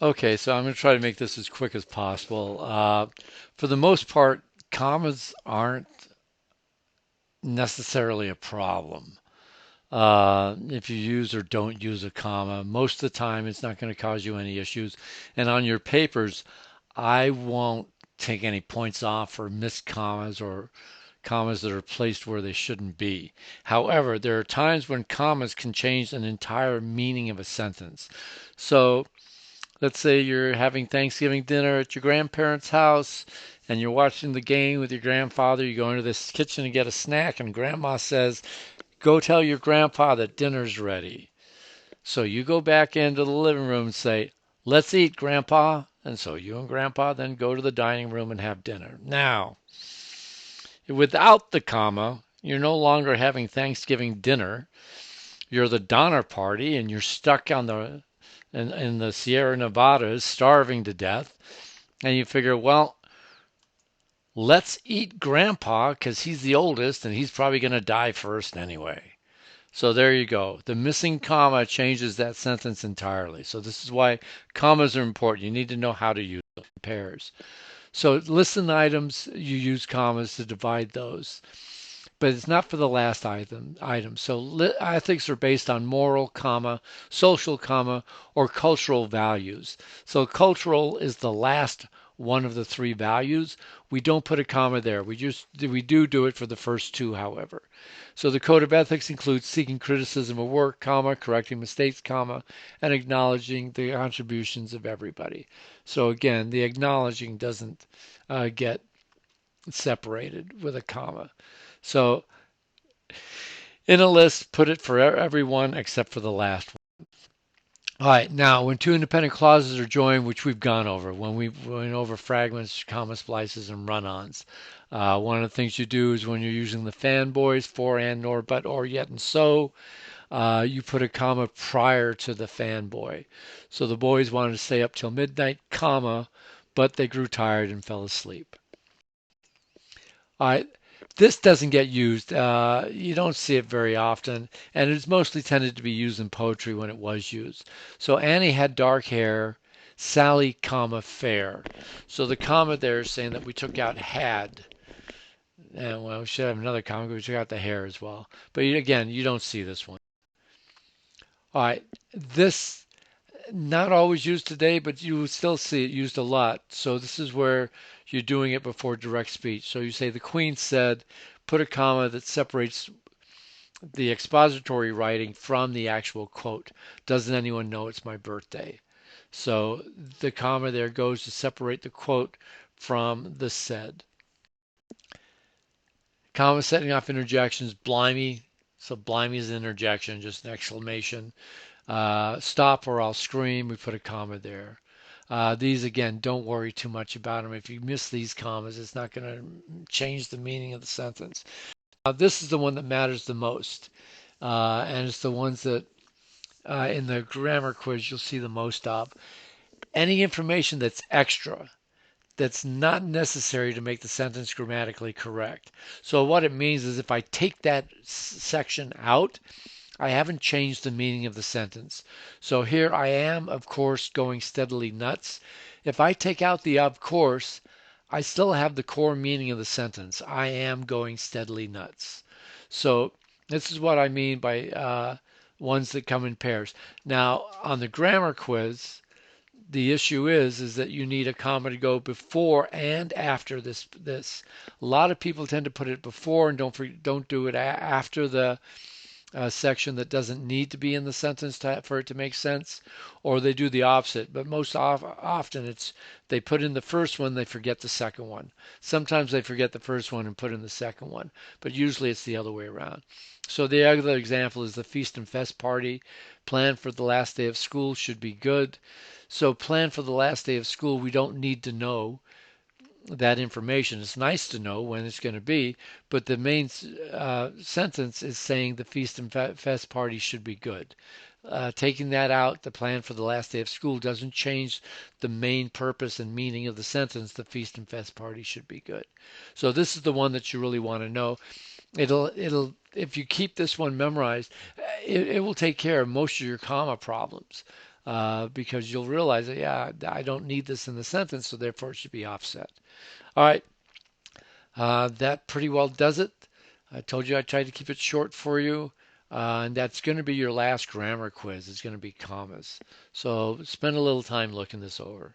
Okay, so I'm going to try to make this as quick as possible. For the most part, commas aren't necessarily a problem. If you use or don't use a comma, most of the time it's not going to cause you any issues. And on your papers, I won't take any points off for missed commas or commas that are placed where they shouldn't be. However, there are times when commas can change an entire meaning of a sentence. So let's say you're having Thanksgiving dinner at your grandparents' house and you're watching the game with your grandfather. You go into this kitchen to get a snack, and grandma says, "Go tell your grandpa that dinner's ready." So you go back into the living room and say, "Let's eat, grandpa." And so you and grandpa then go to the dining room and have dinner. Now, without the comma, you're no longer having Thanksgiving dinner. You're the Donner Party and you're stuck on in the Sierra Nevadas starving to death. And you figure, well, let's eat grandpa because he's the oldest and he's probably going to die first anyway. So there you go. The missing comma changes that sentence entirely. So this is why commas are important. You need to know how to use them in pairs. So listen items, you use commas to divide those. But it's not for the last item. So ethics are based on moral, comma, social, comma, or cultural values. So cultural is the last one of the three values. We don't put a comma there. We do it for the first two, however. So the code of ethics includes seeking criticism of work, comma, correcting mistakes, comma, and acknowledging the contributions of everybody. So again, the acknowledging doesn't get separated with a comma. So in a list, put it for everyone except for the last one. All right, now when two independent clauses are joined, which we've gone over, when we went over fragments, comma splices, and run-ons, one of the things you do is when you're using the fanboys, for, and, nor, but, or, yet, and so, you put a comma prior to the fanboy. So the boys wanted to stay up till midnight, comma, but they grew tired and fell asleep. All right, this doesn't get used. You don't see it very often, and it's mostly tended to be used in poetry when it was used. So Annie had dark hair, Sally, comma, fair. So the comma there is saying that we took out had, and well, we should have another comma, but we took out the hair as well. But again, you don't see this one. All right, this not always used today, but you will still see it used a lot. So this is where you're doing it before direct speech. So you say the Queen said, put a comma that separates the expository writing from the actual quote. Doesn't anyone know it's my birthday? So the comma there goes to separate the quote from the said. Comma setting off interjections, blimey. So blimey is an interjection, just an exclamation. Stop or I'll scream. We put a comma there. These again, don't worry too much about them. If you miss these commas, it's not going to change the meaning of the sentence. This is the one that matters the most, and it's the ones that in the grammar quiz you'll see the most of. Any information that's extra, that's not necessary to make the sentence grammatically correct. So what it means is if I take that section out, I haven't changed the meaning of the sentence. So here I am, of course, going steadily nuts. If I take out the of course, I still have the core meaning of the sentence. I am going steadily nuts. So this is what I mean by ones that come in pairs. Now, on the grammar quiz, the issue is that you need a comma to go before and after this. A lot of people tend to put it before and don't do it after the section that doesn't need to be in the sentence for it to make sense, or they do the opposite. But often it's they put in the first one, they forget the second one. Sometimes they forget the first one and put in the second one, but usually it's the other way around. So the other example is the feast and fest party. Plan for the last day of school should be good. So plan for the last day of school, we don't need to know that information. It's nice to know when it's going to be, but the main sentence is saying the feast and fest party should be good. Taking that out, the plan for the last day of school doesn't change the main purpose and meaning of the sentence. The feast and fest party should be good. So this is the one that you really want to know. It'll if you keep this one memorized, it will take care of most of your comma problems. because you'll realize that, yeah, I don't need this in the sentence, so therefore it should be offset. All right, that pretty well does it. I told you I tried to keep it short for you. And that's going to be your last grammar quiz. It's going to be commas. So spend a little time looking this over.